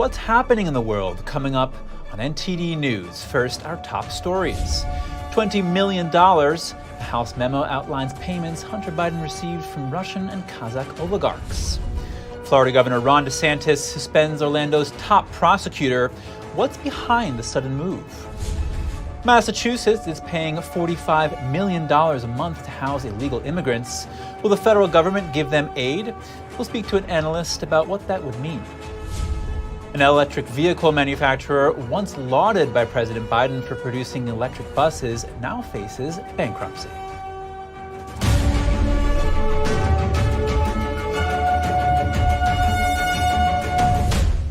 What's happening in the world coming up on NTD News. First, our top stories. $20 million. A House memo outlines payments Hunter Biden received from Russian and Kazakh oligarchs. Florida Governor Ron DeSantis suspends Orlando's top prosecutor. What's behind the sudden move? Massachusetts is paying $45 million a month to house illegal immigrants. Will the federal government give them aid? We'll speak to an analyst about what that would mean. An electric vehicle manufacturer once lauded by President Biden for producing electric buses now faces bankruptcy.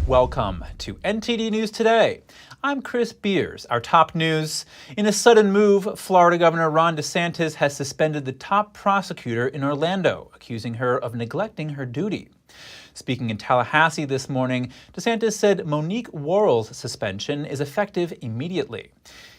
Welcome to NTD News Today. I'm Chris Beers. Our top news. In a sudden move, Florida Governor Ron DeSantis has suspended the top prosecutor in Orlando, accusing her of neglecting her duty. Speaking in Tallahassee this morning, DeSantis said Monique Worrell's suspension is effective immediately.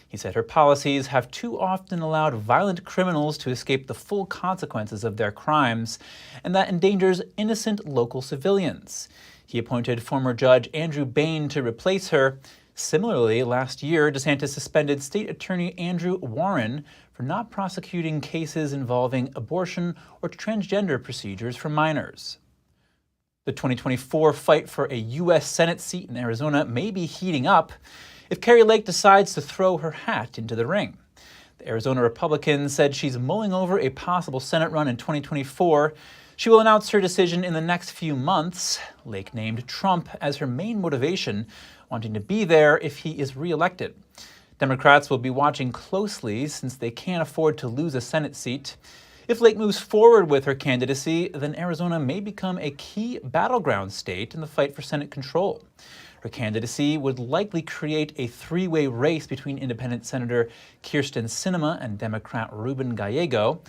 He said her policies have too often allowed violent criminals to escape the full consequences of their crimes, and that endangers innocent local civilians. He appointed former Judge Andrew Bain to replace her. Similarly, last year, DeSantis suspended State Attorney Andrew Warren for not prosecuting cases involving abortion or transgender procedures for minors. The 2024 fight for a U.S. Senate seat in Arizona may be heating up if Kari decides to throw her hat into the ring. The Arizona Republican said she's mulling over a possible Senate run in 2024. She will announce her decision in the next few months. Lake named Trump as her main motivation, wanting to be there if he is reelected. Democrats will be watching closely since they can't afford to lose a Senate seat. If Lake moves forward with her candidacy, then Arizona may become a key battleground state in the fight for Senate control. Her candidacy would likely create a three-way race between independent Senator Kyrsten Sinema and Democrat Ruben Gallego.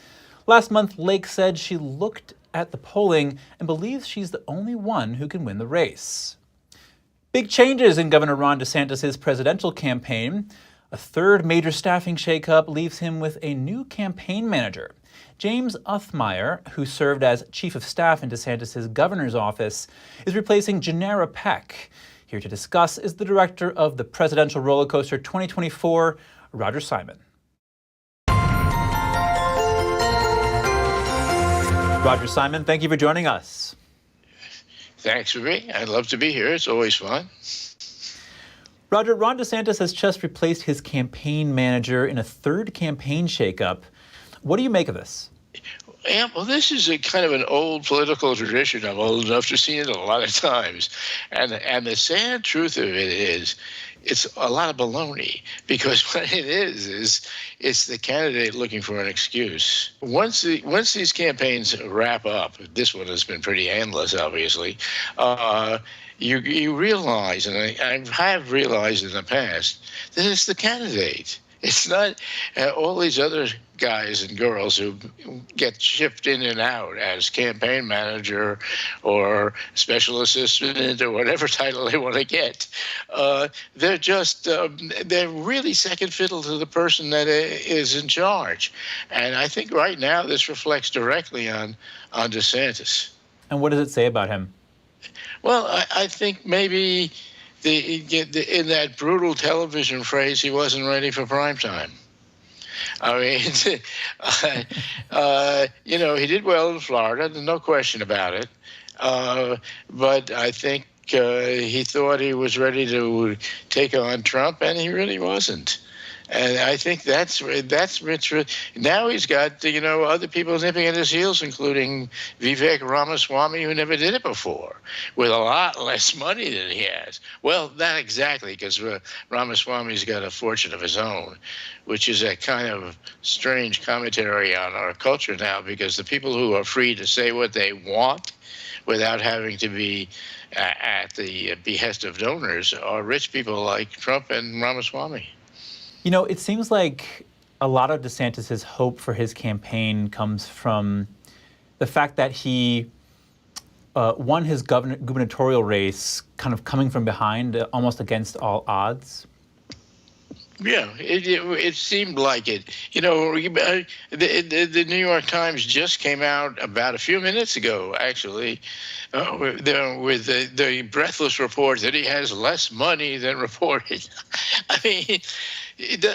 Last month, Lake said she looked at the polling and believes she's the only one who can win the race. Big changes in Governor Ron DeSantis' presidential campaign. A third major staffing shakeup leaves him with a new campaign manager. James Uthmeyer, who served as chief of staff in DeSantis' governor's office, is replacing Janera Peck. Here to discuss is the director of the Presidential Rollercoaster 2024, Roger Simon. Roger Simon, thank you for joining us. Thanks for me. I'd love to be here. It's always fun. Roger, Ron DeSantis has just replaced his campaign manager in a third campaign shakeup. What do you make of this? Yeah, well, this is a kind of an old political tradition. I'm old enough to see it a lot of times. And the sad truth of it is it's a lot of baloney, because what it is it's the candidate looking for an excuse. Once these campaigns wrap up, this one has been pretty endless, obviously, you realize, and I have realized in the past, that it's the candidate. It's not all these other guys and girls who get shipped in and out as campaign manager or special assistant or whatever title they want to get. They're just, they're really second fiddle to the person that is in charge. And I think right now this reflects directly on DeSantis. And what does it say about him? Well, I think maybe in that brutal television phrase, he wasn't ready for prime time. I mean, he did well in Florida, no question about it. But I think he thought he was ready to take on Trump, and he really wasn't. And I think that's Rich. Now he's got, other people nipping at his heels, including Vivek Ramaswamy, who never did it before, with a lot less money than he has. Well, not exactly, because Ramaswamy's got a fortune of his own, which is a kind of strange commentary on our culture now, because the people who are free to say what they want without having to be at the behest of donors are rich people like Trump and Ramaswamy. It seems like a lot of DeSantis' hope for his campaign comes from the fact that he won his gubernatorial race kind of coming from behind, almost against all odds. Yeah, it seemed like it. You know, the New York Times just came out about a few minutes ago, actually, with the breathless report that he has less money than reported. I mean,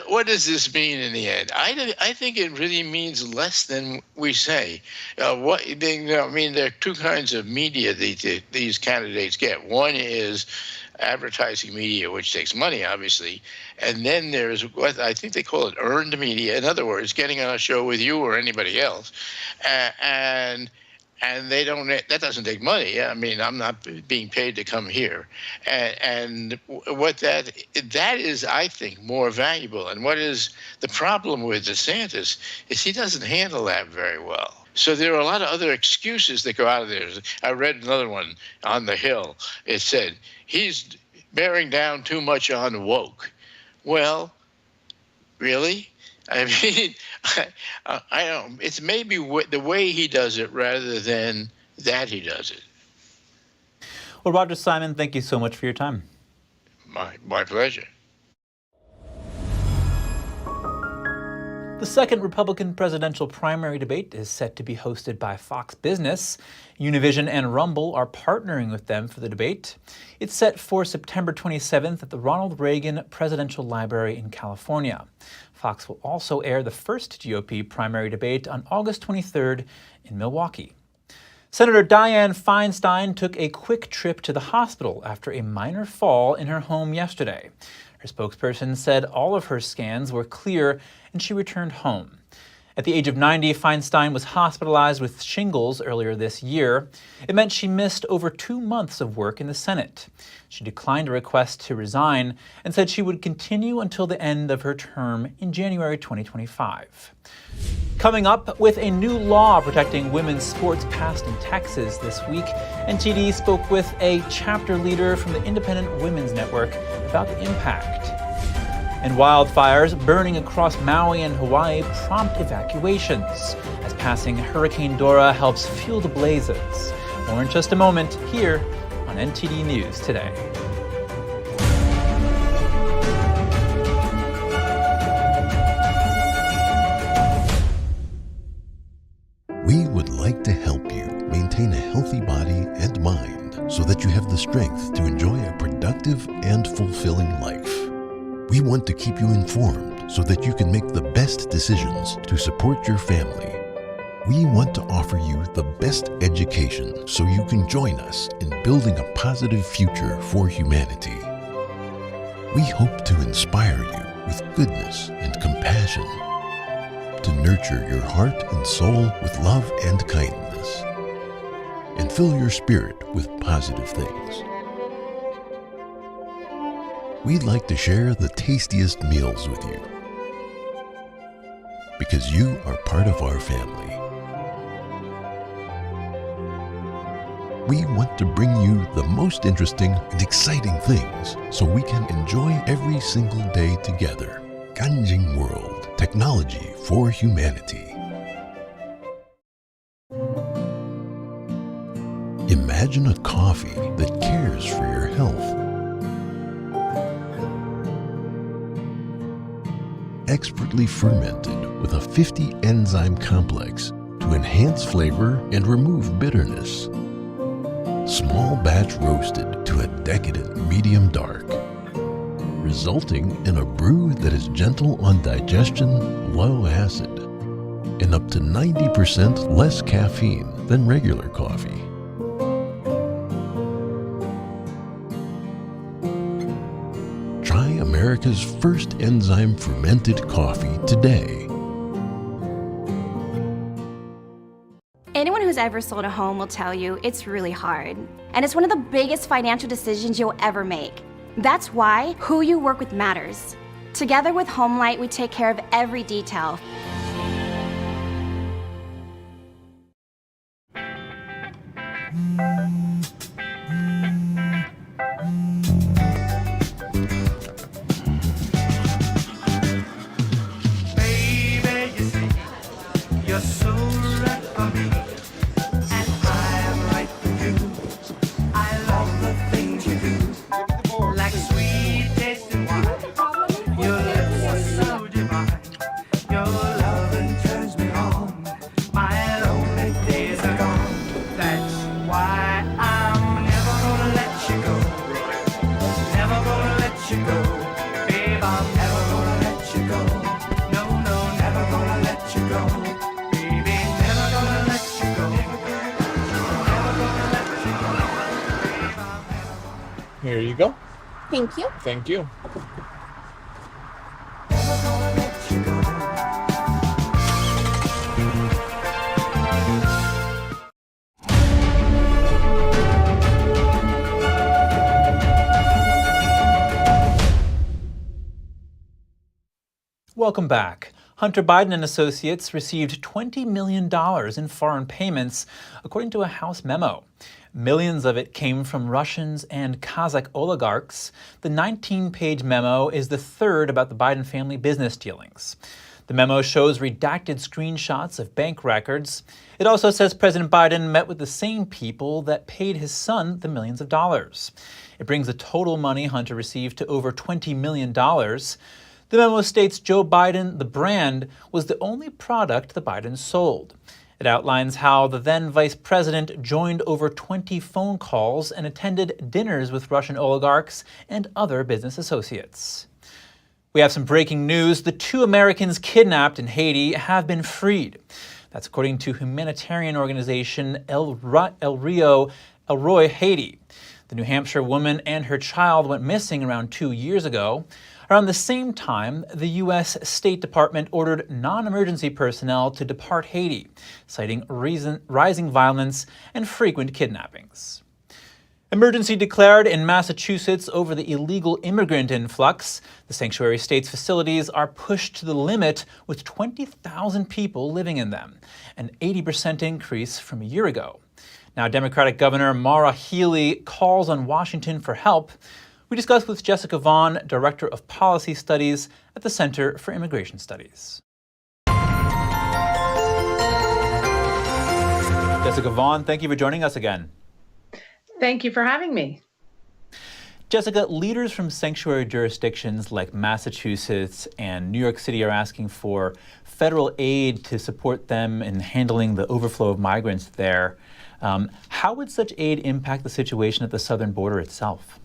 what does this mean in the end? I think it really means less than we say. I mean, there are two kinds of media these candidates get. One is advertising media, which takes money, obviously. And then there's what I think they call it earned media. In other words, getting on a show with you or anybody else. And that doesn't take money. I mean, I'm not being paid to come here. And what that is, I think, more valuable. And what is the problem with DeSantis is he doesn't handle that very well. So there are a lot of other excuses that go out of there. I read another one on the Hill. It said, he's bearing down too much on woke. Well, really? I mean, I don't. It's maybe the way he does it rather than that he does it. Well, Roger Simon, thank you so much for your time. My pleasure. The second Republican presidential primary debate is set to be hosted by Fox Business. Univision and Rumble are partnering with them for the debate. It's set for September 27th at the Ronald Reagan Presidential Library in California. Fox will also air the first GOP primary debate on August 23rd in Milwaukee. Senator Dianne Feinstein took a quick trip to the hospital after a minor fall in her home yesterday. Her spokesperson said all of her scans were clear and she returned home. At the age of 90, Feinstein was hospitalized with shingles earlier this year. It meant she missed over 2 months of work in the Senate. She declined a request to resign and said she would continue until the end of her term in January 2025. Coming up, with a new law protecting women's sports passed in Texas this week, NTD spoke with a chapter leader from the Independent Women's Network about the impact. And wildfires burning across Maui and Hawaii prompt evacuations as passing Hurricane Dora helps fuel the blazes. More in just a moment here on NTD News Today. We would like to help you maintain a healthy body and mind so that you have the strength to enjoy a productive and fulfilling life. We want to keep you informed so that you can make the best decisions to support your family. We want to offer you the best education so you can join us in building a positive future for humanity. We hope to inspire you with goodness and compassion, to nurture your heart and soul with love and kindness, and fill your spirit with positive things. We'd like to share the tastiest meals with you because you are part of our family. We want to bring you the most interesting and exciting things so we can enjoy every single day together. Ganjing World, technology for humanity. Imagine a coffee that cares for your health. Expertly fermented with a 50 enzyme complex to enhance flavor and remove bitterness. Small batch roasted to a decadent medium dark, resulting in a brew that is gentle on digestion, low acid, and up to 90% less caffeine than regular coffee. Try America's first enzyme fermented coffee today. Anyone who's ever sold a home will tell you it's really hard. And it's one of the biggest financial decisions you'll ever make. That's why who you work with matters. Together with HomeLight, we take care of every detail. Your lips you go. Thank you. Thank you. Welcome back. Hunter Biden and associates received $20 million in foreign payments, according to a House memo. Millions of it came from Russians and Kazakh oligarchs. The 19-page memo is the third about the Biden family business dealings. The memo shows redacted screenshots of bank records. It also says President Biden met with the same people that paid his son the millions of dollars. It brings the total money Hunter received to over $20 million. The memo states Joe Biden, the brand, was the only product the Bidens sold. It outlines how the then vice president joined over 20 phone calls and attended dinners with Russian oligarchs and other business associates. We have some breaking news. The 2 Americans kidnapped in Haiti have been freed. That's according to humanitarian organization El Roy Haiti. The New Hampshire woman and her child went missing around 2 years ago. Around the same time, the U.S. State Department ordered non-emergency personnel to depart Haiti, citing rising violence and frequent kidnappings. Emergency declared in Massachusetts over the illegal immigrant influx. The sanctuary state's facilities are pushed to the limit with 20,000 people living in them, an 80% increase from a year ago. Now, Democratic Governor Maura Healey calls on Washington for help. We discuss with Jessica Vaughn, Director of Policy Studies at the Center for Immigration Studies. Jessica Vaughn, thank you for joining us again. Thank you for having me. Jessica, leaders from sanctuary jurisdictions like Massachusetts and New York City are asking for federal aid to support them in handling the overflow of migrants there. How would such aid impact the situation at the southern border itself?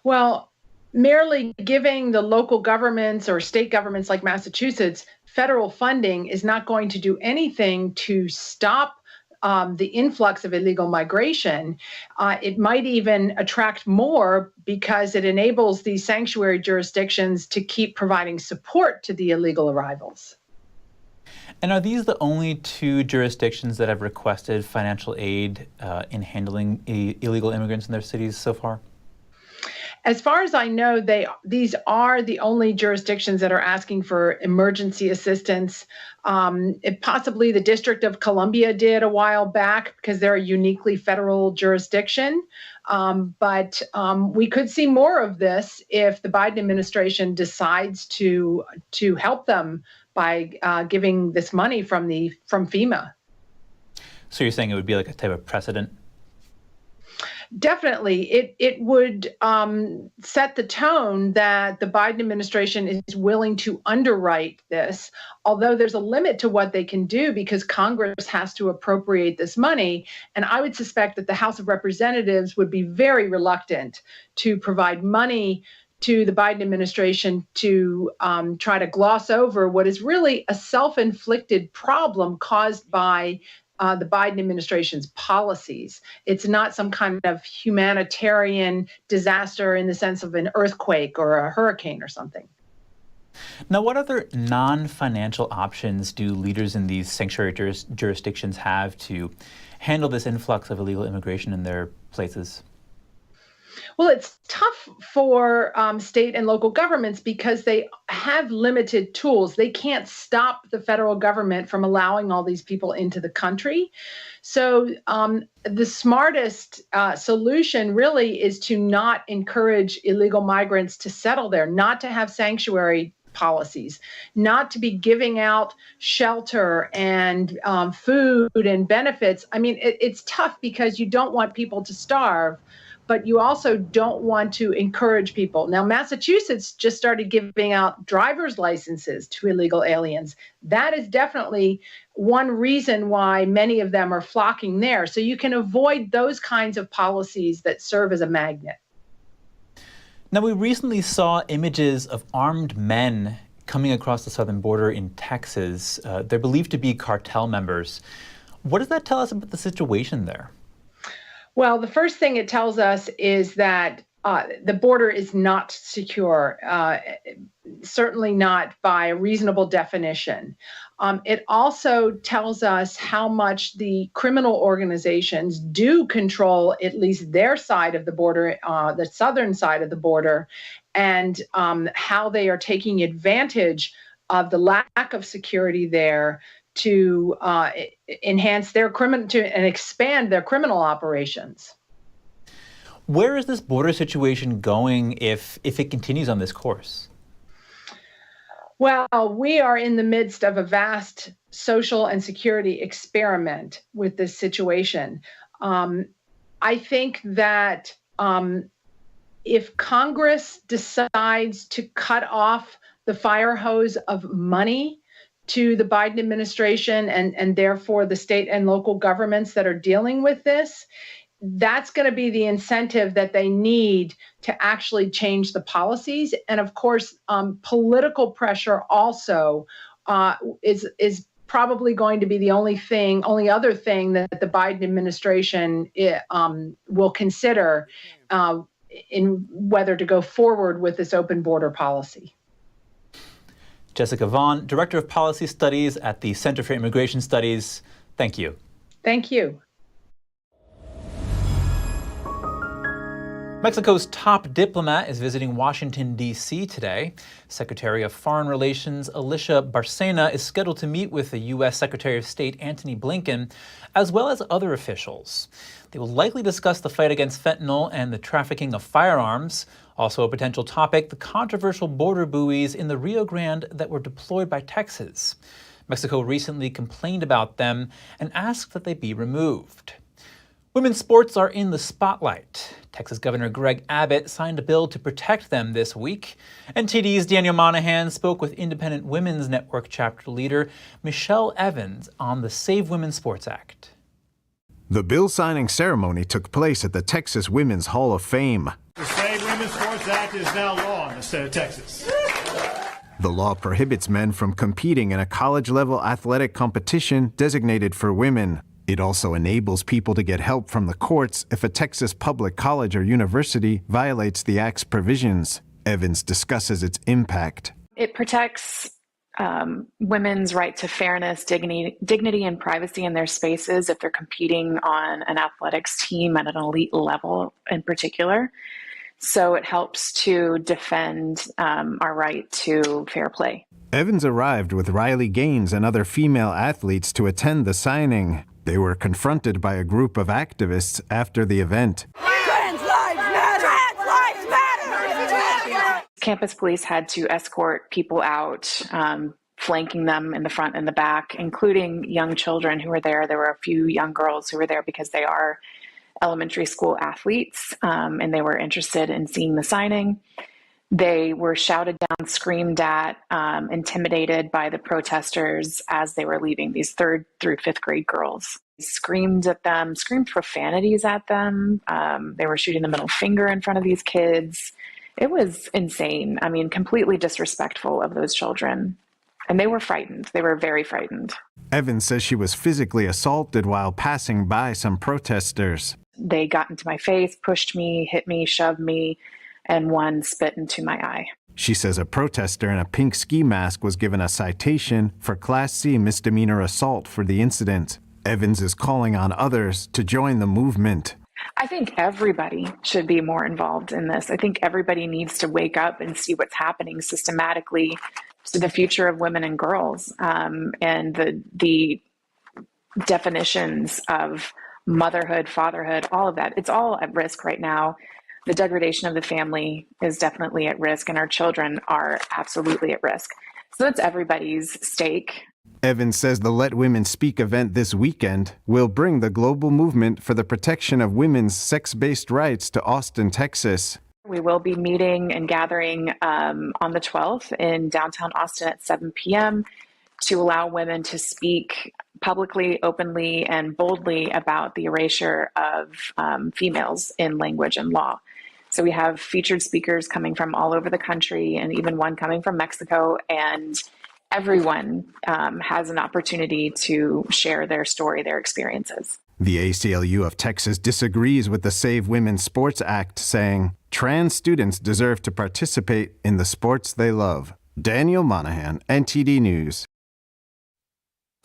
Well, merely giving the local governments or state governments like Massachusetts federal funding is not going to do anything to stop the influx of illegal migration. It might even attract more because it enables these sanctuary jurisdictions to keep providing support to the illegal arrivals. And are these the only 2 jurisdictions that have requested financial aid in handling illegal immigrants in their cities so far? As far as I know, these are the only jurisdictions that are asking for emergency assistance. Possibly the District of Columbia did a while back because they're a uniquely federal jurisdiction. But we could see more of this if the Biden administration decides to help them by giving this money from FEMA. So you're saying it would be like a type of precedent? Definitely. It would set the tone that the Biden administration is willing to underwrite this, although there's a limit to what they can do because Congress has to appropriate this money. And I would suspect that the House of Representatives would be very reluctant to provide money to the Biden administration to try to gloss over what is really a self-inflicted problem caused by the Biden administration's policies. It's not some kind of humanitarian disaster in the sense of an earthquake or a hurricane or something. Now, what other non-financial options do leaders in these sanctuary jurisdictions have to handle this influx of illegal immigration in their places? Well, it's tough for state and local governments because they have limited tools. They can't stop the federal government from allowing all these people into the country. So the smartest solution really is to not encourage illegal migrants to settle there, not to have sanctuary policies, not to be giving out shelter and food and benefits. I mean, it's tough because you don't want people to starve, but you also don't want to encourage people. Now, Massachusetts just started giving out driver's licenses to illegal aliens. That is definitely one reason why many of them are flocking there. So you can avoid those kinds of policies that serve as a magnet. Now, we recently saw images of armed men coming across the southern border in Texas. They're believed to be cartel members. What does that tell us about the situation there? Well, the first thing it tells us is that the border is not secure, certainly not by a reasonable definition. It also tells us how much the criminal organizations do control at least their side of the border, the southern side of the border, and how they are taking advantage of the lack of security there to enhance their and expand their criminal operations. Where is this border situation going if it continues on this course? Well, we are in the midst of a vast social and security experiment with this situation. I think that if Congress decides to cut off the fire hose of money to the Biden administration and therefore the state and local governments that are dealing with this, that's going to be the incentive that they need to actually change the policies. And of course, political pressure also is probably going to be the only other thing that the Biden administration will consider in whether to go forward with this open border policy. Jessica Vaughn, Director of Policy Studies at the Center for Immigration Studies. Thank you. Thank you. Mexico's top diplomat is visiting Washington, D.C. today. Secretary of Foreign Relations Alicia Bárcena is scheduled to meet with the U.S. Secretary of State Antony Blinken, as well as other officials. They will likely discuss the fight against fentanyl and the trafficking of firearms. Also a potential topic, the controversial border buoys in the Rio Grande that were deployed by Texas. Mexico recently complained about them and asked that they be removed. Women's sports are in the spotlight. Texas Governor Greg Abbott signed a bill to protect them this week. NTD's Daniel Monahan spoke with Independent Women's Network chapter leader Michelle Evans on the Save Women's Sports Act. The bill signing ceremony took place at the Texas Women's Hall of Fame. The Save Women's Sports Act is now law in the state of Texas. The law prohibits men from competing in a college-level athletic competition designated for women. It also enables people to get help from the courts if a Texas public college or university violates the Act's provisions. Evans discusses its impact. It protects women's right to fairness, dignity, and privacy in their spaces if they're competing on an athletics team at an elite level in particular. So it helps to defend our right to fair play. Evans arrived with Riley Gaines and other female athletes to attend the signing. They were confronted by a group of activists after the event. Trans lives matter! Trans lives matter! Campus police had to escort people out, flanking them in the front and the back, including young children who were there. There were a few young girls who were there because they are elementary school athletes, and they were interested in seeing the signing. They were shouted down, screamed at, intimidated by the protesters as they were leaving, these 3rd through 5th grade girls. Screamed at them, screamed profanities at them. They were shooting the middle finger in front of these kids. It was insane. I mean, completely disrespectful of those children. And they were frightened. They were very frightened. Evans says she was physically assaulted while passing by some protesters. They got into my face, pushed me, hit me, shoved me, and one spit into my eye. She says a protester in a pink ski mask was given a citation for Class C misdemeanor assault for the incident. Evans is calling on others to join the movement. I think everybody should be more involved in this. I think everybody needs to wake up and see what's happening systematically to the future of women and girls, and the definitions of motherhood, fatherhood, all of that. It's all at risk right now. The degradation of the family is definitely at risk, and our children are absolutely at risk. So that's everybody's stake. Evans says the Let Women Speak event this weekend will bring the global movement for the protection of women's sex-based rights to Austin, Texas. We will be meeting and gathering on the 12th in downtown Austin at 7 p.m. to allow women to speak publicly, openly, and boldly about the erasure of females in language and law. So we have featured speakers coming from all over the country and even one coming from Mexico, and everyone has an opportunity to share their story, their experiences. The ACLU of Texas disagrees with the Save Women's Sports Act, saying, Trans students deserve to participate in the sports they love. Daniel Monahan, NTD News.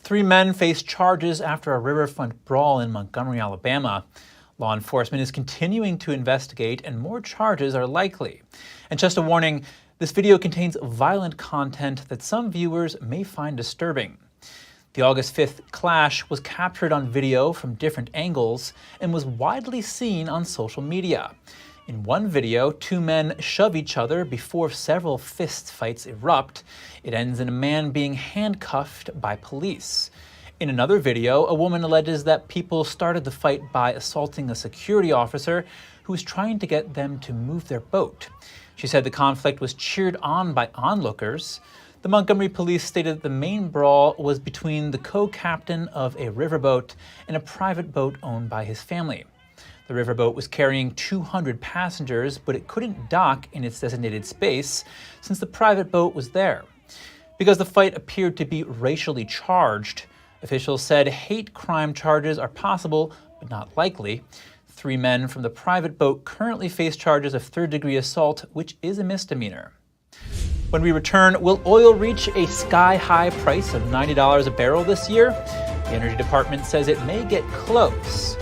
3 men face charges after a riverfront brawl in Montgomery, Alabama. Law enforcement is continuing to investigate, and more charges are likely. And just a warning, this video contains violent content that some viewers may find disturbing. The August 5th clash was captured on video from different angles and was widely seen on social media. In one video, 2 men shove each other before several fist fights erupt. It ends in a man being handcuffed by police. In another video, a woman alleges that people started the fight by assaulting a security officer who was trying to get them to move their boat. She said the conflict was cheered on by onlookers. The Montgomery police stated that the main brawl was between the co-captain of a riverboat and a private boat owned by his family. The riverboat was carrying 200 passengers, but it couldn't dock in its designated space since the private boat was there. Because the fight appeared to be racially charged, officials said hate crime charges are possible, but not likely. 3 men from the private boat currently face charges of third-degree assault, which is a misdemeanor. When we return, will oil reach a sky-high price of $90 a barrel this year? The Energy Department says it may get close.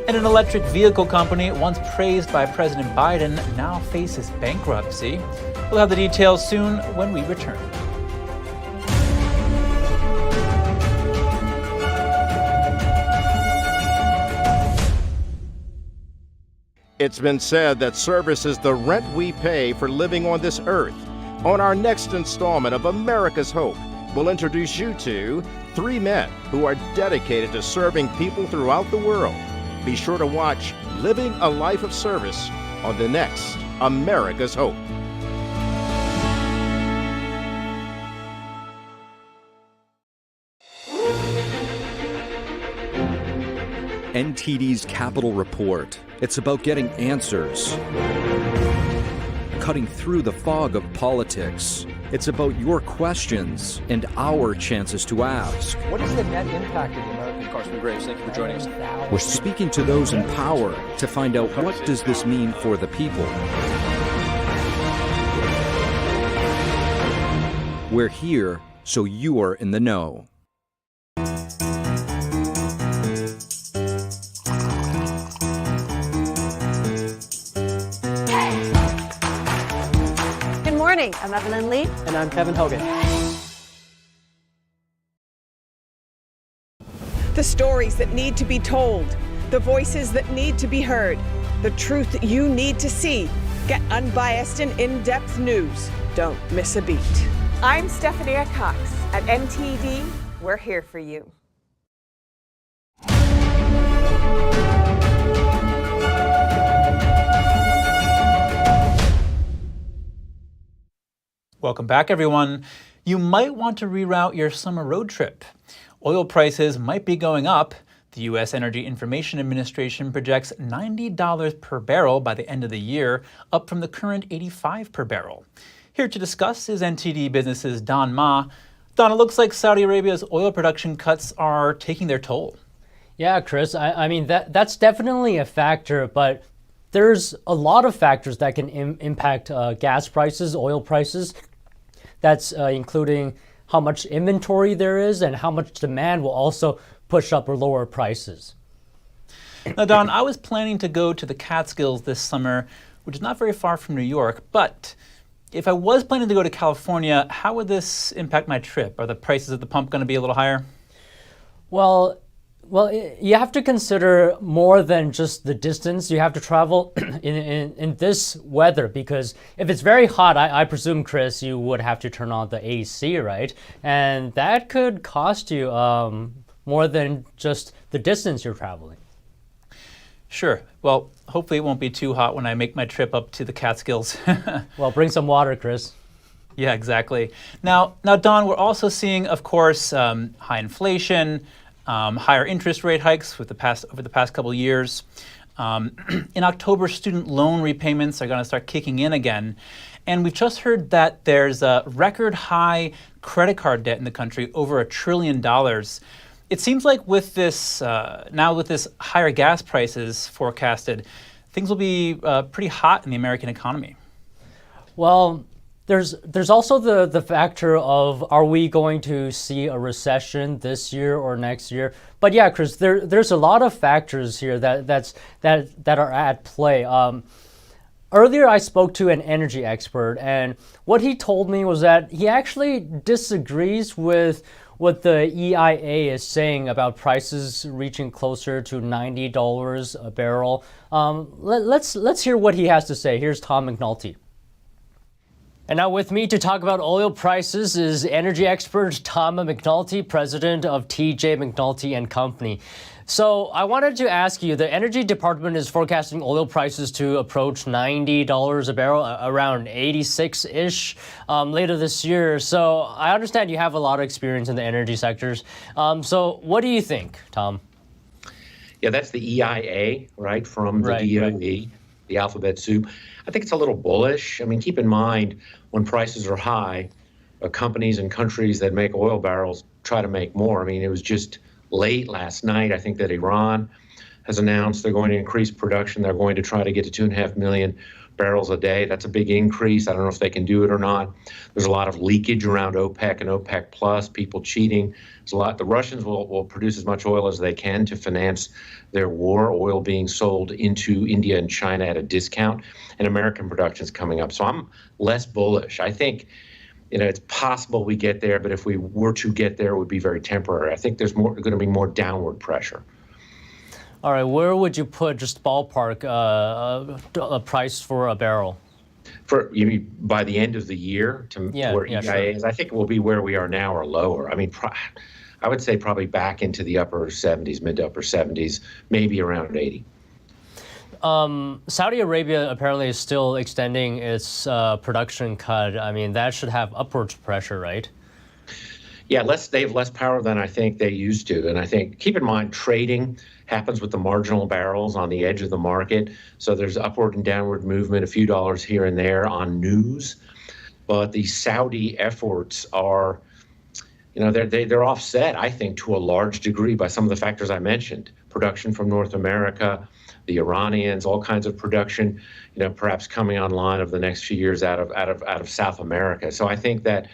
And an electric vehicle company once praised by President Biden now faces bankruptcy. We'll have the details soon when we return. It's been said that service is the rent we pay for living on this earth. On our next installment of America's Hope, we'll introduce you to 3 men who are dedicated to serving people throughout the world. Be sure to watch Living a Life of Service on the next America's Hope. NTD's Capital Report. It's about getting answers, cutting through the fog of politics. It's about your questions and our chances to ask. What is the net impact of the American Carson Graves? Thank you for joining us. We're speaking to those in power to find out what does this mean for the people. We're here so you are in the know. Good morning. I'm Evelyn Lee. And I'm Kevin Hogan. The stories that need to be told, the voices that need to be heard, the truth that you need to see. Get unbiased and in-depth news. Don't miss a beat. I'm Stephanie Cox. At NTD, we're here for you. Welcome back, everyone. You might want to reroute your summer road trip. Oil prices might be going up. The U.S. Energy Information Administration projects $90 per barrel by the end of the year, up from the current $85 per barrel. Here to discuss is NTD Business's Don Ma. Don, it looks like Saudi Arabia's oil production cuts are taking their toll. Yeah, Chris, I mean, that's definitely a factor, but there's a lot of factors that can impact gas prices, oil prices. That's including how much inventory there is and how much demand will also push up or lower prices. Now, Don, I was planning to go to the Catskills this summer, which is not very far from New York, but if I was planning to go to California, how would this impact my trip? Are the prices at the pump going to be a little higher? Well, you have to consider more than just the distance. You have to travel in this weather, because if it's very hot, I presume, Chris, you would have to turn on the AC, right? And that could cost you more than just the distance you're traveling. Sure. Well, hopefully it won't be too hot when I make my trip up to the Catskills. Well, bring some water, Chris. Yeah, exactly. Now, Don, we're also seeing, of course, high inflation, higher interest rate hikes over the past couple of years. In October, student loan repayments are going to start kicking in again. And we've just heard that there's a record high credit card debt in the country, over $1 trillion. It seems like with this, now with this higher gas prices forecasted, things will be pretty hot in the American economy. Well, there's also the factor of, are we going to see a recession this year or next year? But yeah, Chris, there's a lot of factors here that are at play. Earlier, I spoke to an energy expert, and what he told me was that he actually disagrees with what the EIA is saying about prices reaching closer to $90 a barrel. Let's hear what he has to say. Here's Tom McNulty. And now with me to talk about oil prices is energy expert Tom McNulty, president of TJ McNulty and Company. So I wanted to ask you, the Energy Department is forecasting oil prices to approach $90 a barrel, around 86-ish later this year. So I understand you have a lot of experience in the energy sectors. So what do you think, Tom? Yeah, that's the EIA, right, from the DOE, the alphabet soup. I think it's a little bullish. I mean, keep in mind, when prices are high, companies and countries that make oil barrels try to make more. I mean, it was just late last night, I think, that Iran has announced they're going to increase production. They're going to try to get to 2.5 million barrels a day. That's a big increase. I don't know if they can do it or not. There's a lot of leakage around OPEC and OPEC Plus, people cheating. There's a lot. The Russians will produce as much oil as they can to finance their war, oil being sold into India and China at a discount, and American production is coming up. So I'm less bullish. I think, it's possible we get there, but if we were to get there, it would be very temporary. I think there's going to be more downward pressure. All right, where would you put, just ballpark, a price for a barrel? By the end of the year, where EIA is, I think it will be where we are now or lower. I mean, I would say probably back into the upper 70s, mid to upper 70s, maybe around 80. Saudi Arabia apparently is still extending its production cut. I mean, that should have upwards pressure, right? Yeah, they have less power than I think they used to. And I think, keep in mind, trading happens with the marginal barrels on the edge of the market. So there's upward and downward movement, a few dollars here and there on news. But the Saudi efforts are, they're offset, I think, to a large degree by some of the factors I mentioned. Production from North America, the Iranians, all kinds of production, perhaps coming online over the next few years out of South America. So I think that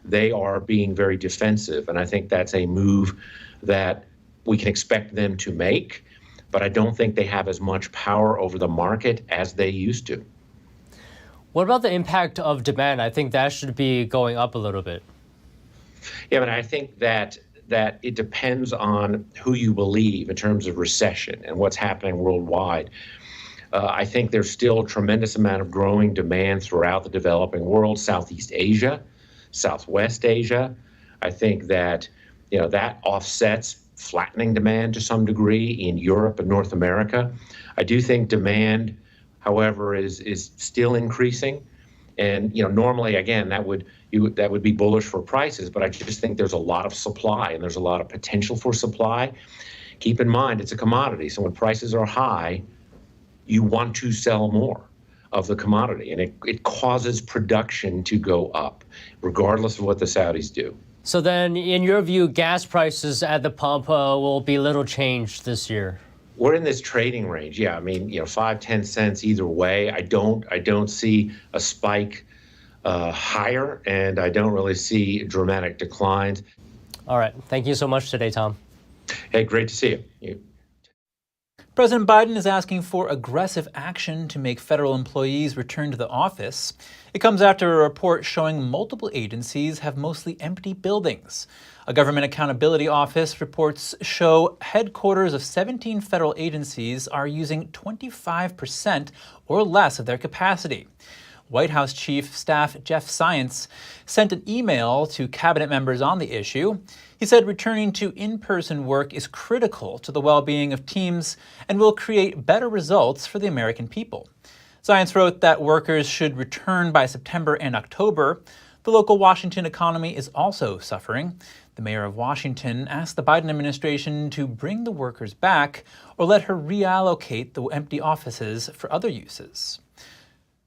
they are being very defensive, and I think that's a move that we can expect them to make, but I don't think they have as much power over the market as they used to. What about the impact of demand? I think that should be going up a little bit. Yeah, but I think that it depends on who you believe in terms of recession and what's happening worldwide. I think there's still a tremendous amount of growing demand throughout the developing world, Southeast Asia, Southwest Asia. I think that, that offsets flattening demand to some degree in Europe and North America. I do think demand, however, is still increasing. And, normally, again, that would be bullish for prices, but I just think there's a lot of supply and there's a lot of potential for supply. Keep in mind, it's a commodity. So when prices are high, you want to sell more of the commodity, and it causes production to go up, regardless of what the Saudis do. So then, in your view, gas prices at the pump will be little changed this year? We're in this trading range. Yeah, I mean, 5-10 cents either way. I don't see a spike higher, and I don't really see dramatic declines. All right. Thank you so much today, Tom. Hey, great to see you. President Biden is asking for aggressive action to make federal employees return to the office. It comes after a report showing multiple agencies have mostly empty buildings. A government accountability office reports show headquarters of 17 federal agencies are using 25% or less of their capacity. White House Chief Staff Jeff Zients sent an email to cabinet members on the issue. He said returning to in-person work is critical to the well-being of teams and will create better results for the American people. Zients wrote that workers should return by September and October. The local Washington economy is also suffering. The mayor of Washington asked the Biden administration to bring the workers back or let her reallocate the empty offices for other uses.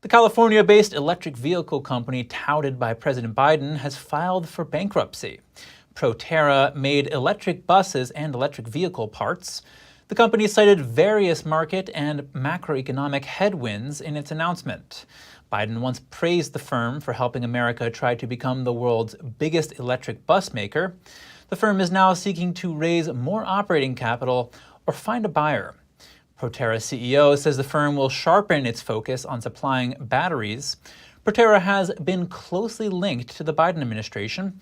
The California-based electric vehicle company touted by President Biden has filed for bankruptcy. Proterra made electric buses and electric vehicle parts. The company cited various market and macroeconomic headwinds in its announcement. Biden once praised the firm for helping America try to become the world's biggest electric bus maker. The firm is now seeking to raise more operating capital or find a buyer. Proterra CEO says the firm will sharpen its focus on supplying batteries. Proterra has been closely linked to the Biden administration.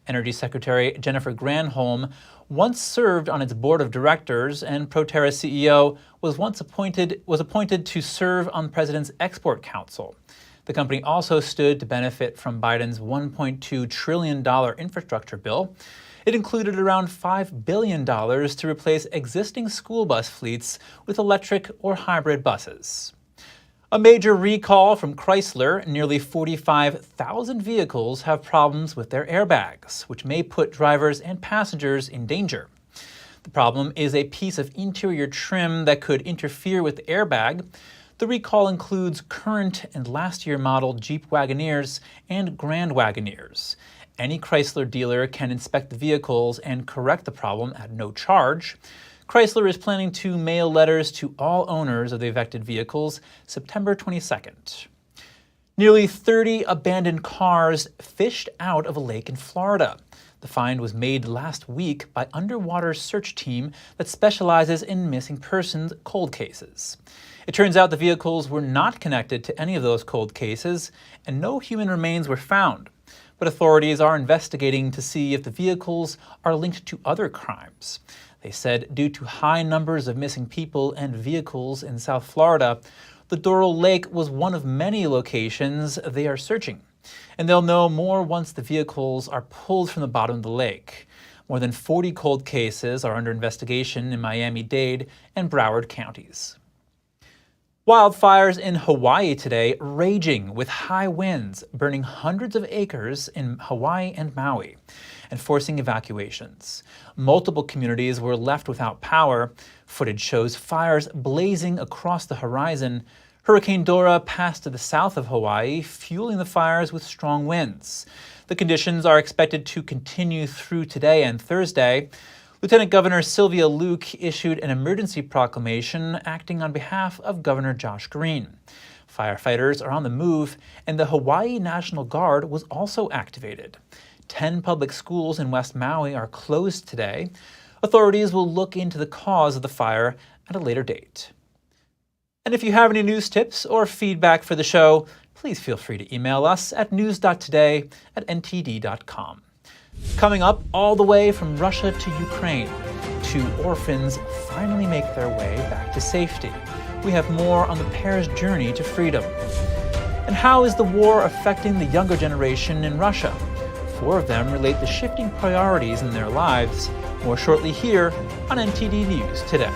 Energy Secretary Jennifer Granholm once served on its board of directors, and Proterra CEO was appointed to serve on the President's Export Council. The company also stood to benefit from Biden's $1.2 trillion infrastructure bill. It included around $5 billion to replace existing school bus fleets with electric or hybrid buses. A major recall from Chrysler. Nearly 45,000 vehicles have problems with their airbags, which may put drivers and passengers in danger. The problem is a piece of interior trim that could interfere with the airbag. The recall includes current and last year model Jeep Wagoneers and Grand Wagoneers. Any Chrysler dealer can inspect the vehicles and correct the problem at no charge. Chrysler is planning to mail letters to all owners of the affected vehicles September 22nd. Nearly 30 abandoned cars fished out of a lake in Florida. The find was made last week by underwater search team that specializes in missing persons cold cases. It turns out the vehicles were not connected to any of those cold cases, and no human remains were found. But authorities are investigating to see if the vehicles are linked to other crimes. They said due to high numbers of missing people and vehicles in South Florida, the Doral Lake was one of many locations they are searching. And they'll know more once the vehicles are pulled from the bottom of the lake. More than 40 cold cases are under investigation in Miami-Dade and Broward counties. Wildfires in Hawaii today raging with high winds, burning hundreds of acres in Hawaii and Maui, and forcing evacuations. Multiple communities were left without power. Footage shows fires blazing across the horizon. Hurricane Dora passed to the south of Hawaii, fueling the fires with strong winds. The conditions are expected to continue through today and Thursday. Lieutenant Governor Sylvia Luke issued an emergency proclamation acting on behalf of Governor Josh Green. Firefighters are on the move, and the Hawaii National Guard was also activated. 10 public schools in West Maui are closed today. Authorities will look into the cause of the fire at a later date. And if you have any news tips or feedback for the show, please feel free to email us at news.today@ntd.com. Coming up, all the way from Russia to Ukraine, 2 orphans finally make their way back to safety. We have more on the pair's journey to freedom. And how is the war affecting the younger generation in Russia? 4 of them relate the shifting priorities in their lives. More shortly here on NTD News Today.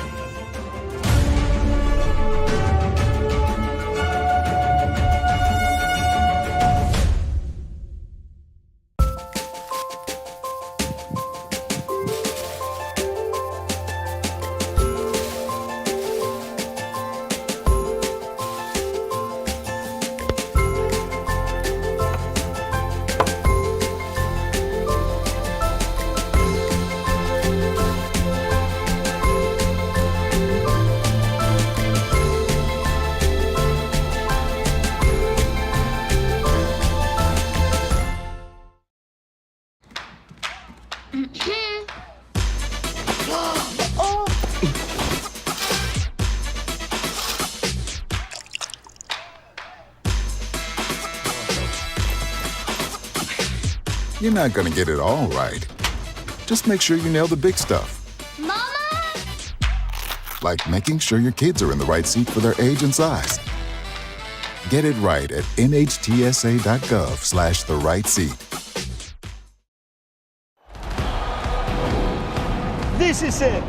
You're not going to get it all right. Just make sure you nail the big stuff. Mama! Like making sure your kids are in the right seat for their age and size. Get it right at nhtsa.gov/the-right-seat. This is it,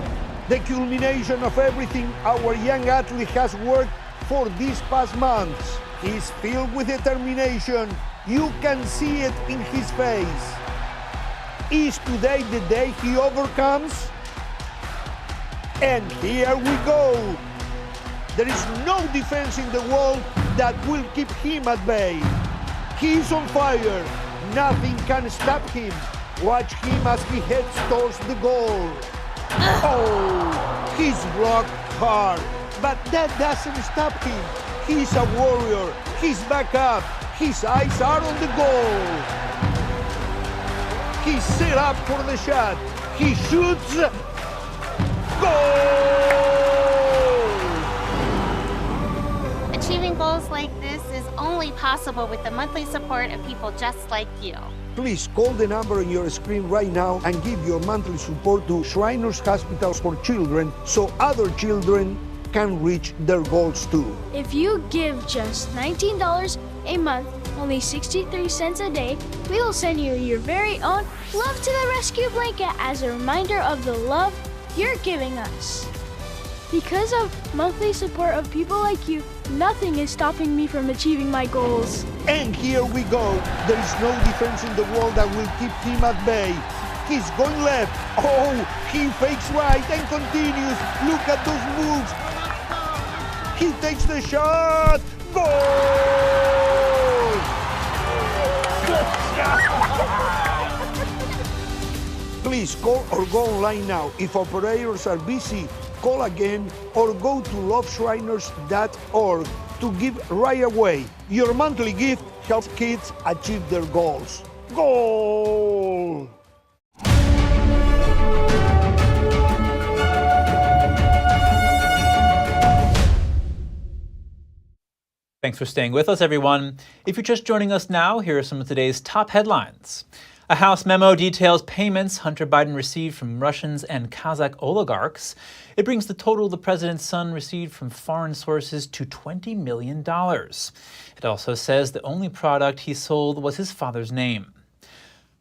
the culmination of everything our young athlete has worked for these past months. He's filled with determination. You can see it in his face. Is today the day he overcomes? And here we go. There is no defense in the world that will keep him at bay. He's on fire. Nothing can stop him. Watch him as he heads towards the goal. Oh, He's rock hard, but that doesn't stop him. He's a warrior. He's back up. His eyes are on the goal. He's set up for the shot. He shoots. Goal! Achieving goals like this is only possible with the monthly support of people just like you. Please call the number on your screen right now and give your monthly support to Shriners Hospitals for Children so other children can reach their goals too. If you give just $19 a month, only 63 cents a day, we will send you your very own Love to the Rescue blanket as a reminder of the love you're giving us. Because of monthly support of people like you, nothing is stopping me from achieving my goals. And here we go. There is no defense in the world that will keep him at bay. He's going left. Oh, he fakes right and continues. Look at those moves. He takes the shot. Goal! Please call or go online now. If operators are busy, call again or go to loveshriners.org to give right away. Your monthly gift helps kids achieve their goals. Goal! Thanks for staying with us, everyone. If you're just joining us now, here are some of today's top headlines. A House memo details payments Hunter Biden received from Russians and Kazakh oligarchs. It brings the total the president's son received from foreign sources to $20 million. It also says the only product he sold was his father's name.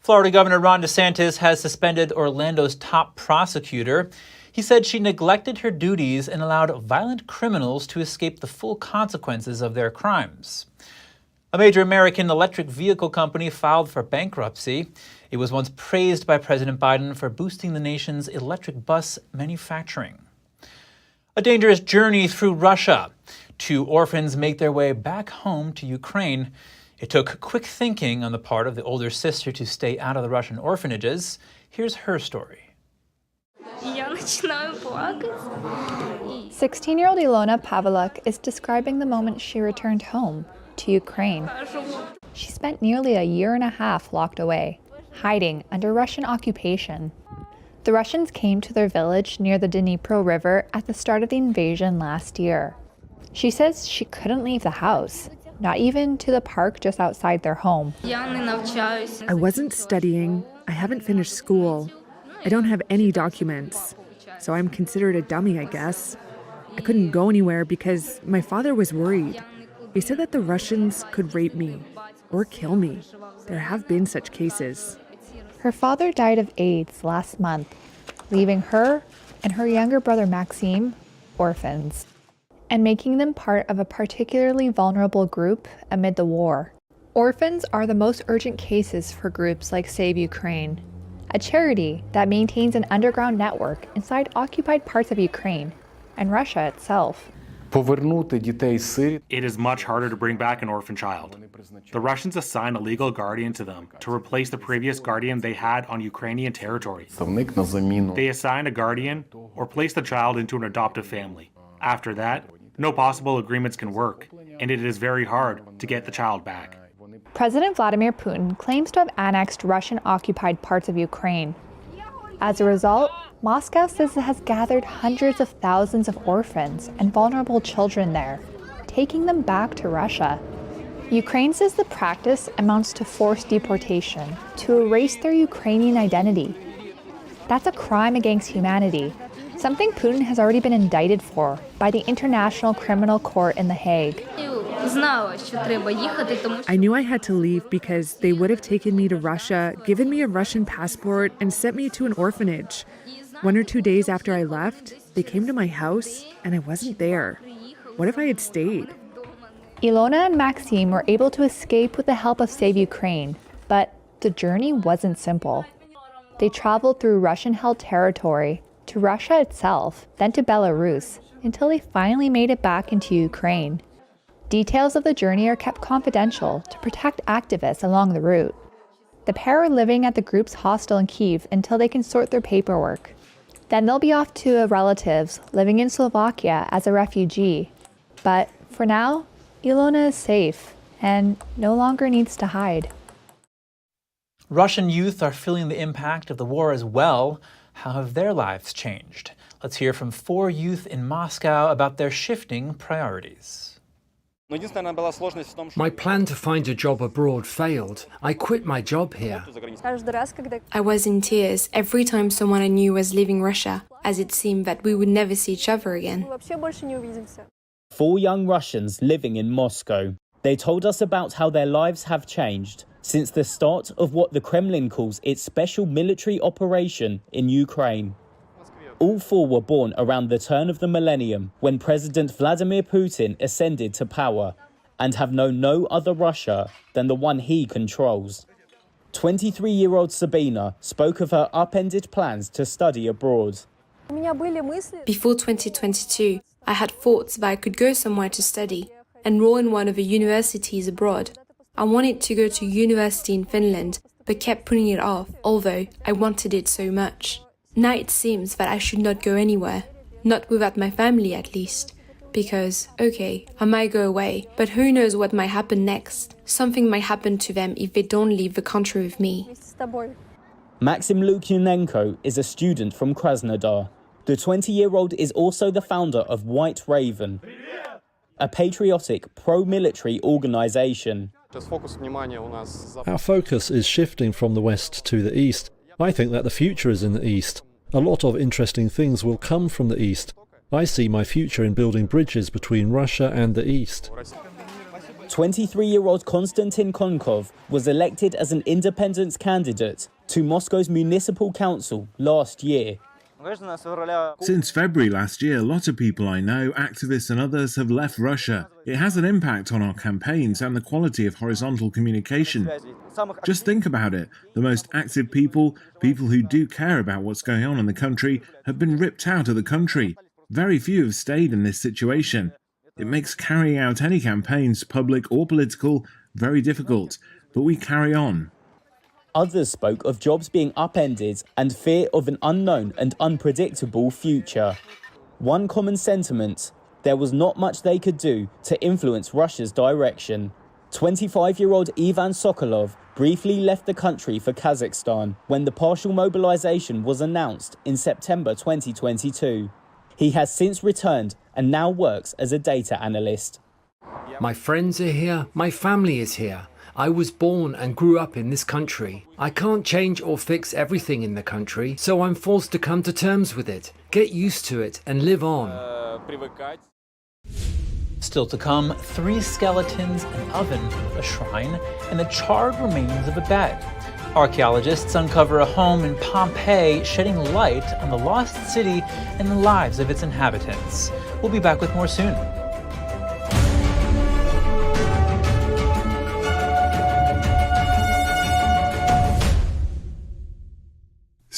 Florida Governor Ron DeSantis has suspended Orlando's top prosecutor. He said she neglected her duties and allowed violent criminals to escape the full consequences of their crimes. A major American electric vehicle company filed for bankruptcy. It was once praised by President Biden for boosting the nation's electric bus manufacturing. A dangerous journey through Russia. 2 orphans make their way back home to Ukraine. It took quick thinking on the part of the older sister to stay out of the Russian orphanages. Here's her story. 16-year-old Ilona Pavluk is describing the moment she returned home to Ukraine. She spent nearly a year and a half locked away, hiding under Russian occupation. The Russians came to their village near the Dnipro River at the start of the invasion last year. She says she couldn't leave the house, not even to the park just outside their home. I wasn't studying, I haven't finished school, I don't have any documents, so I'm considered a dummy, I guess. I couldn't go anywhere because my father was worried. He said that the Russians could rape me or kill me. There have been such cases. Her father died of AIDS last month, leaving her and her younger brother Maxime orphans, and making them part of a particularly vulnerable group amid the war. Orphans are the most urgent cases for groups like Save Ukraine, a charity that maintains an underground network inside occupied parts of Ukraine and Russia itself. It is much harder to bring back an orphan child. The Russians assign a legal guardian to them to replace the previous guardian they had on Ukrainian territory. They assign a guardian or place the child into an adoptive family. After that, no possible agreements can work, and it is very hard to get the child back. President Vladimir Putin claims to have annexed Russian-occupied parts of Ukraine. As a result, Moscow says it has gathered hundreds of thousands of orphans and vulnerable children there, taking them back to Russia. Ukraine says the practice amounts to forced deportation to erase their Ukrainian identity. That's a crime against humanity, something Putin has already been indicted for by the International Criminal Court in The Hague. I knew I had to leave because they would have taken me to Russia, given me a Russian passport, and sent me to an orphanage. 1 or 2 days after I left, they came to my house, and I wasn't there. What if I had stayed? Ilona and Maxime were able to escape with the help of Save Ukraine, but the journey wasn't simple. They traveled through Russian-held territory, to Russia itself, then to Belarus, until they finally made it back into Ukraine. Details of the journey are kept confidential to protect activists along the route. The pair are living at the group's hostel in Kyiv until they can sort their paperwork. Then they'll be off to relatives living in Slovakia as a refugee. But for now, Ilona is safe and no longer needs to hide. Russian youth are feeling the impact of the war as well. How have their lives changed? Let's hear from 4 youth in Moscow about their shifting priorities. My plan to find a job abroad failed. I quit my job here. I was in tears every time someone I knew was leaving Russia, as it seemed that we would never see each other again. 4 young Russians living in Moscow. They told us about how their lives have changed since the start of what the Kremlin calls its special military operation in Ukraine. All 4 were born around the turn of the millennium when President Vladimir Putin ascended to power and have known no other Russia than the one he controls. 23-year-old Sabina spoke of her upended plans to study abroad. Before 2022, I had thoughts that I could go somewhere to study, enroll in one of the universities abroad. I wanted to go to university in Finland, but kept putting it off, although I wanted it so much. Now it seems that I should not go anywhere, not without my family at least, because, okay, I might go away, but who knows what might happen next. Something might happen to them if they don't leave the country with me. Maxim Lukyanenko is a student from Krasnodar. The 20-year-old is also the founder of White Raven, a patriotic pro-military organization. Our focus is shifting from the west to the east. I think that the future is in the east. A lot of interesting things will come from the east. I see my future in building bridges between Russia and the east. 23-year-old Konstantin Konkov was elected as an independent candidate to Moscow's municipal council last year. Since February last year, a lot of people I know, activists and others, have left Russia. It has an impact on our campaigns and the quality of horizontal communication. Just think about it. The most active people who do care about what's going on in the country, have been ripped out of the country. Very few have stayed in this situation. It makes carrying out any campaigns, public or political, very difficult. But we carry on. Others spoke of jobs being upended and fear of an unknown and unpredictable future. One common sentiment: there was not much they could do to influence Russia's direction. 25-year-old Ivan Sokolov briefly left the country for Kazakhstan when the partial mobilization was announced in September 2022. He has since returned and now works as a data analyst. My friends are here, my family is here. I was born and grew up in this country. I can't change or fix everything in the country, so I'm forced to come to terms with it, get used to it, and live on. Still to come, 3 skeletons, an oven, a shrine, and the charred remains of a bed. Archaeologists uncover a home in Pompeii, shedding light on the lost city and the lives of its inhabitants. We'll be back with more soon.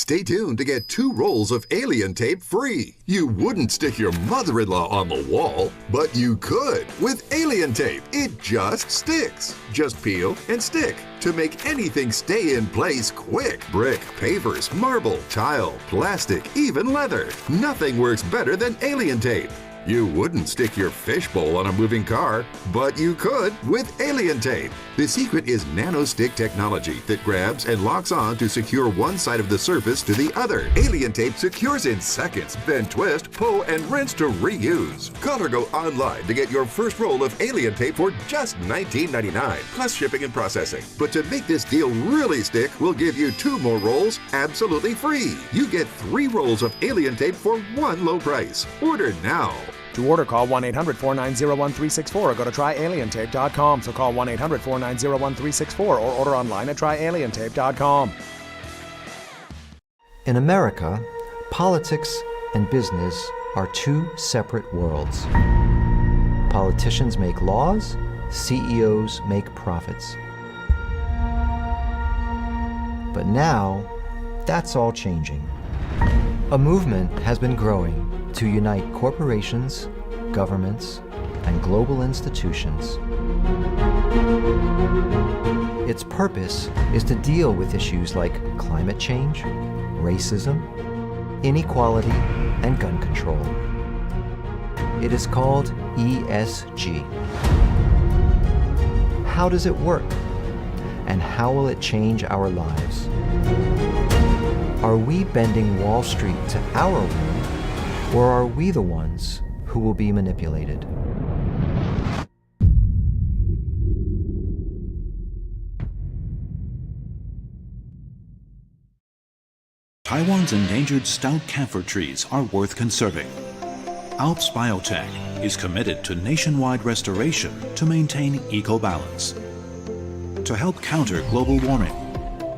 Stay tuned to get 2 rolls of alien tape free. You wouldn't stick your mother-in-law on the wall, but you could with alien tape. It just sticks. Just peel and stick to make anything stay in place quick. Brick, pavers, marble, tile, plastic, even leather. Nothing works better than alien tape. You wouldn't stick your fishbowl on a moving car, but you could with alien tape. The secret is nano-stick technology that grabs and locks on to secure one side of the surface to the other. Alien tape secures in seconds, then twist, pull, and rinse to reuse. Call or go online to get your first roll of alien tape for just $19.99, plus shipping and processing. But to make this deal really stick, we'll give you 2 more rolls absolutely free. You get 3 rolls of alien tape for one low price. Order now. To order, call 1-800-490-1364 or go to tryalientape.com. So call 1-800-490-1364 or order online at tryalientape.com. In America, politics and business are 2 separate worlds. Politicians make laws, CEOs make profits. But now, that's all changing. A movement has been growing to unite corporations, governments, and global institutions. Its purpose is to deal with issues like climate change, racism, inequality, and gun control. It is called ESG. How does it work? And how will it change our lives? Are we bending Wall Street to our will, or are we the ones who will be manipulated? Taiwan's endangered stout camphor trees are worth conserving. Alps Biotech is committed to nationwide restoration to maintain eco-balance. To help counter global warming,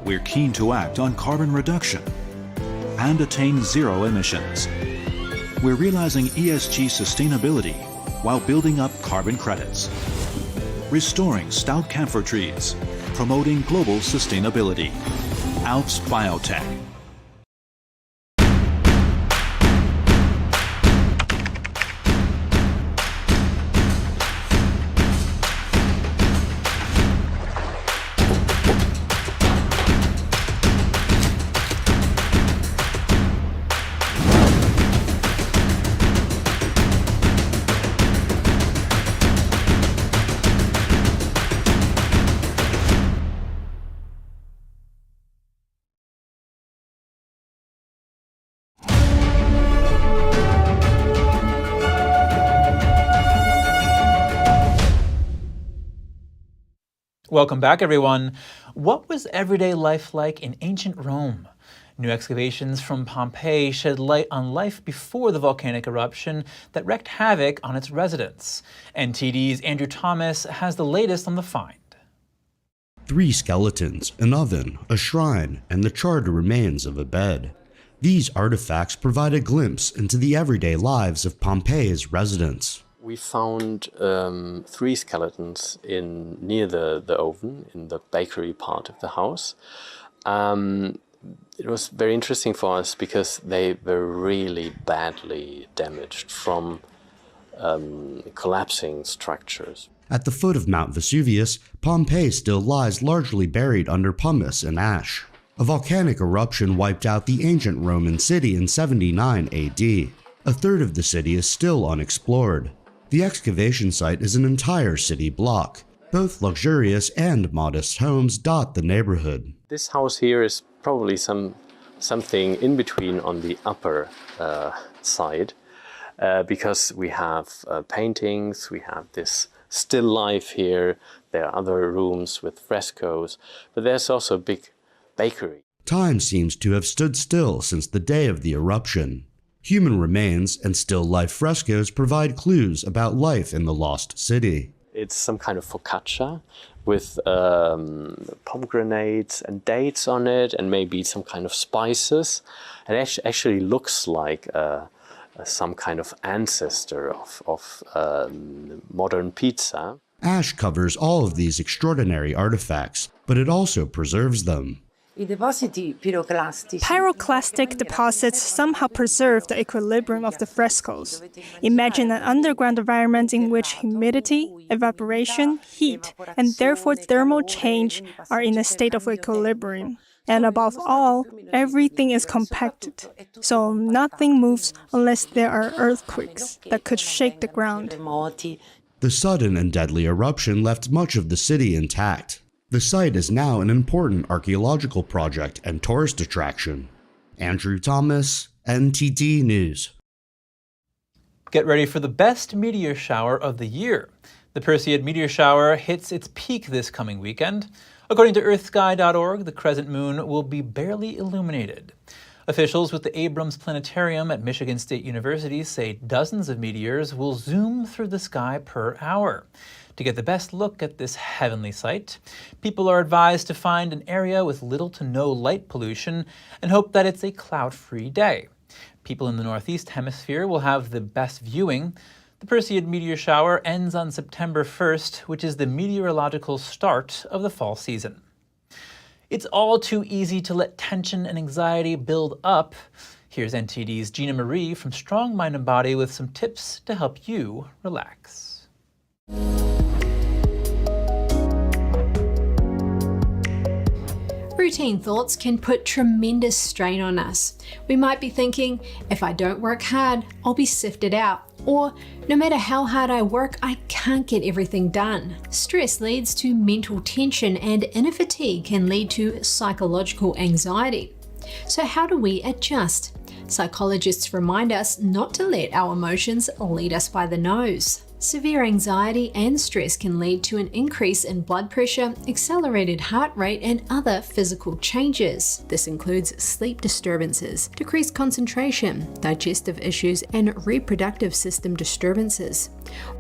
we're keen to act on carbon reduction and attain zero emissions. We're realizing ESG sustainability while building up carbon credits. Restoring stout camphor trees, promoting global sustainability. Alps Biotech. Welcome back, everyone. What was everyday life like in ancient Rome? New excavations from Pompeii shed light on life before the volcanic eruption that wreaked havoc on its residents. NTD's Andrew Thomas has the latest on the find. 3 skeletons, an oven, a shrine, and the charred remains of a bed. These artifacts provide a glimpse into the everyday lives of Pompeii's residents. We found 3 skeletons near the oven in the bakery part of the house. It was very interesting for us because they were really badly damaged from collapsing structures. At the foot of Mount Vesuvius, Pompeii still lies largely buried under pumice and ash. A volcanic eruption wiped out the ancient Roman city in 79 AD. A third of the city is still unexplored. The excavation site is an entire city block. Both luxurious and modest homes dot the neighborhood. This house here is probably something in between on the upper side because we have paintings, we have this still life here, there are other rooms with frescoes, but there's also a big bakery. Time seems to have stood still since the day of the eruption. Human remains and still life frescoes provide clues about life in the lost city. It's some kind of focaccia with pomegranates and dates on it and maybe some kind of spices. It actually looks like some kind of ancestor of modern pizza. Ash covers all of these extraordinary artifacts, but it also preserves them. Pyroclastic deposits somehow preserve the equilibrium of the frescoes. Imagine an underground environment in which humidity, evaporation, heat, and therefore thermal change are in a state of equilibrium. And above all, everything is compacted, so nothing moves unless there are earthquakes that could shake the ground. The sudden and deadly eruption left much of the city intact. The site is now an important archaeological project and tourist attraction. Andrew Thomas, NTD News. Get ready for the best meteor shower of the year. The Perseid meteor shower hits its peak this coming weekend. According to earthsky.org, the crescent moon will be barely illuminated. Officials with the Abrams Planetarium at Michigan State University say dozens of meteors will zoom through the sky per hour. To get the best look at this heavenly sight, people are advised to find an area with little to no light pollution and hope that it's a cloud-free day. People in the Northeast Hemisphere will have the best viewing. The Perseid meteor shower ends on September 1st, which is the meteorological start of the fall season. It's all too easy to let tension and anxiety build up. Here's NTD's Gina Marie from Strong Mind and Body with some tips to help you relax. routine thoughts can put tremendous strain on us. We might be thinking, if I don't work hard, I'll be sifted out. Or, no matter how hard I work, I can't get everything done. Stress leads to mental tension, and inner fatigue can lead to psychological anxiety. So how do we adjust? Psychologists remind us not to let our emotions lead us by the nose. Severe anxiety and stress can lead to an increase in blood pressure, accelerated heart rate, and other physical changes. This includes sleep disturbances, decreased concentration, digestive issues, and reproductive system disturbances.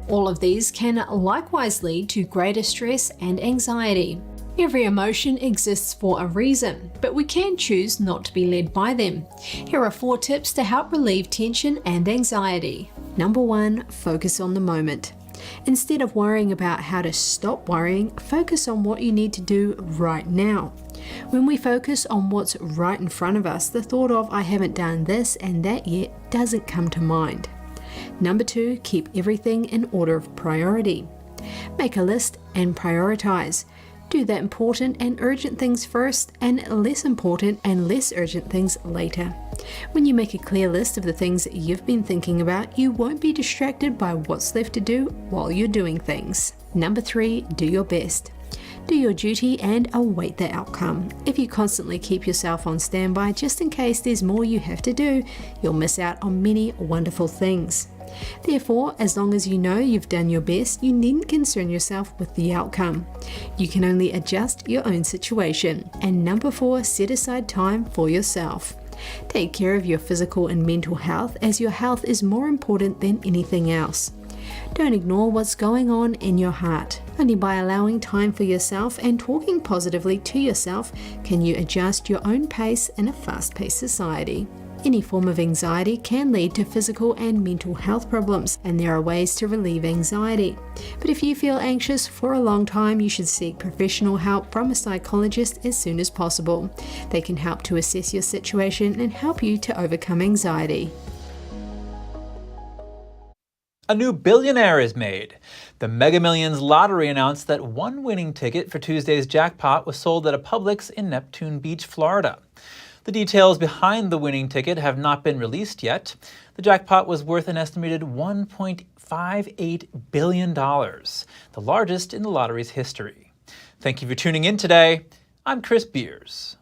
All of these can likewise lead to greater stress and anxiety. Every emotion exists for a reason, but we can choose not to be led by them. Here are 4 tips to help relieve tension and anxiety. Number 1, focus on the moment. Instead of worrying about how to stop worrying, focus on what you need to do right now. When we focus on what's right in front of us, the thought of I haven't done this and that yet doesn't come to mind. Number 2, keep everything in order of priority. Make a list and prioritize. Do the important and urgent things first and less important and less urgent things later. When you make a clear list of the things you've been thinking about, you won't be distracted by what's left to do while you're doing things. Number 3, do your best. Do your duty and await the outcome. If you constantly keep yourself on standby just in case there's more you have to do, you'll miss out on many wonderful things. Therefore, as long as you know you've done your best, you needn't concern yourself with the outcome. You can only adjust your own situation. And number 4, set aside time for yourself. Take care of your physical and mental health, as your health is more important than anything else. Don't ignore what's going on in your heart. Only by allowing time for yourself and talking positively to yourself can you adjust your own pace in a fast-paced society. Any form of anxiety can lead to physical and mental health problems, and there are ways to relieve anxiety. But if you feel anxious for a long time, you should seek professional help from a psychologist as soon as possible. They can help to assess your situation and help you to overcome anxiety. A new billionaire is made. The Mega Millions lottery announced that one winning ticket for Tuesday's jackpot was sold at a Publix in Neptune Beach, Florida. The details behind the winning ticket have not been released yet. The jackpot was worth an estimated $1.58 billion, the largest in the lottery's history. Thank you for tuning in today. I'm Chris Beers.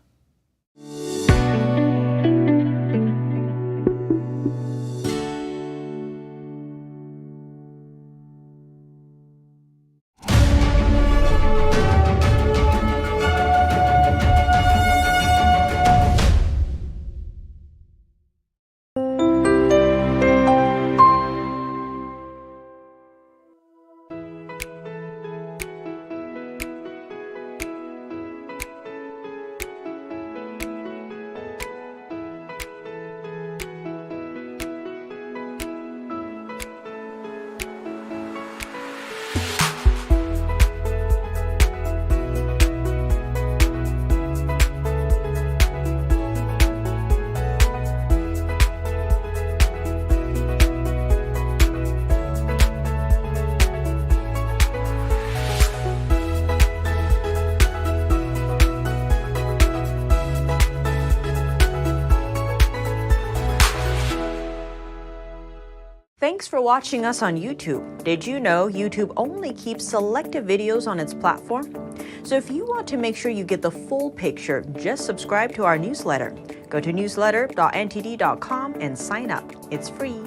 Thanks for watching us on YouTube. Did you know YouTube only keeps selective videos on its platform? So if you want to make sure you get the full picture, just subscribe to our newsletter. Go to newsletter.ntd.com and sign up. It's free.